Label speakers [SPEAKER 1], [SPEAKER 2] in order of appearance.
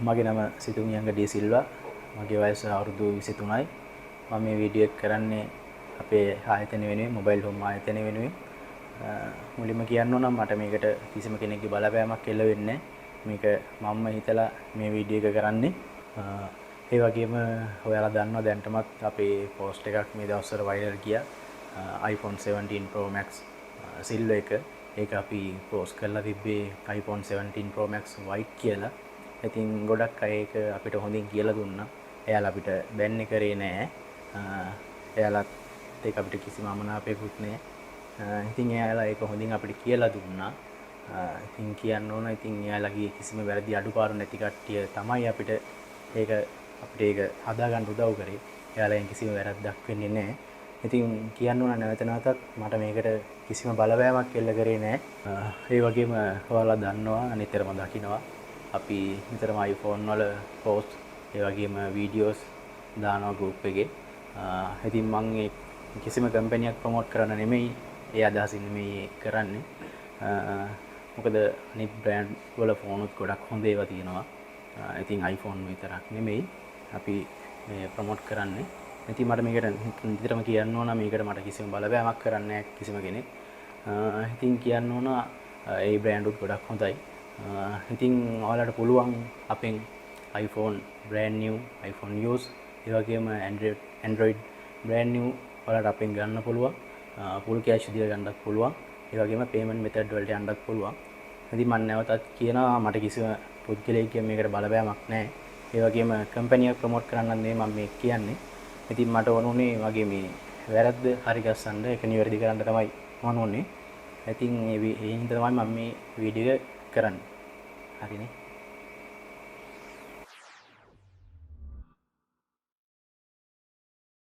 [SPEAKER 1] මගේ නම සිතුමියංග ඩී සිල්වා. මගේ වයස අවුරුදු 23යි. මම මේ වීඩියෝ එක කරන්නේ අපේ ආයතනය වෙනුවෙන්, මොබයිල් හෝම් ආයතනය වෙනුවෙන්. මුලින්ම කියන්න ඕන මට මේකට කිසිම කෙනෙක්ගේ බලපෑමක් එල්ල වෙන්නේ නැහැ. මේක මම්ම හිතලා මේ වීඩියෝ එක කරන්නේ. ඒ වගේම ඔයාලා දන්නවා දැන්ටමත් අපේ පෝස්ට් එකක් මේ දවස්වල වයිරල් ගියා. iPhone 17 Pro Max සිල්වර් එක. ඒක අපි පෝස්ට් කරලා තිබ්බේ iPhone 17 Pro Max White කියලා. ඉතින් ගොඩක් අය ඒක අපිට හොඳින් කියලා දුන්නා. එයාලා අපිට බැන්නේ කරේ නෑ. එයාලත් ඒක අපිට කිසිම අමනාපයක්වත් නෑ. ඉතින් එයාලා ඒක හොඳින් අපිට කියලා දුන්නා. ඉතින් කියන්න ඕන ඉතින් එයාලගේ කිසිම වැරදි අඩුපාඩු නැති කට්ටිය තමයි අපිට ඒක හදාගන්න උදව් කරේ. එයාලගෙන් කිසිම වැරද්දක් වෙන්නේ නෑ. ඉතින් කියන්න ඕන නැවත නැවතත් මට මේකට කිසිම බලපෑමක් එල්ල කරේ නෑ. ඒ වගේම ඔයාලා දන්නවා නිතරම දකිනවා අපි නිතරම iPhone වල post ඒ වගේම videos දානවා group එකේ. ඉතින් මම ඒ කිසිම කම්පැනියක් ප්‍රොමෝට් කරන්න නෙමෙයි ඒ අදහසින් නෙමෙයි කරන්නේ. මොකද අනිත් බ්‍රෑන්ඩ් වල ෆෝන් උත් ගොඩක් හොඳ ඒවා තියෙනවා. ඉතින් iPhone විතරක් නෙමෙයි අපි මේ ප්‍රොමෝට් කරන්නේ. ඉතින් මට මේකට නිතරම කියන්න ඕන මේකට මට කිසිම බලපෑමක් කරන්නේ නැහැ කිසිම කෙනෙක්. ඉතින් කියන්න ඕන ඒ බ්‍රෑන්ඩ් උත් ගොඩක් හොඳයි. ඉතින් ඔයාලට පුළුවන් අපෙන් iPhone brand new, iPhone use, ඒ වගේම Android brand new ඔයාලට අපෙන් ගන්න පුළුවන්. full cash දීලා ගන්නත් පුළුවන්. ඒ වගේම payment method වලට යන්නත් පුළුවන්. ඉතින් මම නැවතත් කියනවා මට කිසිම පුද්ගලයෙක්ගේ මේකට බලපෑමක් නැහැ. ඒ වගේම කම්පැනි එක ප්‍රොමෝට් කරන්නත් නෙමෙයි මම මේ කියන්නේ. ඉතින් මට ඕනුනේ වගේ මේ වැරද්ද හරි ගස්සන්න ඒක නිවැරදි කරන්න තමයි ඕනුනේ. ඉතින් ඒ හින්දා තමයි මම මේ වීඩියෝ එක කරන්නේ. හරිනේ.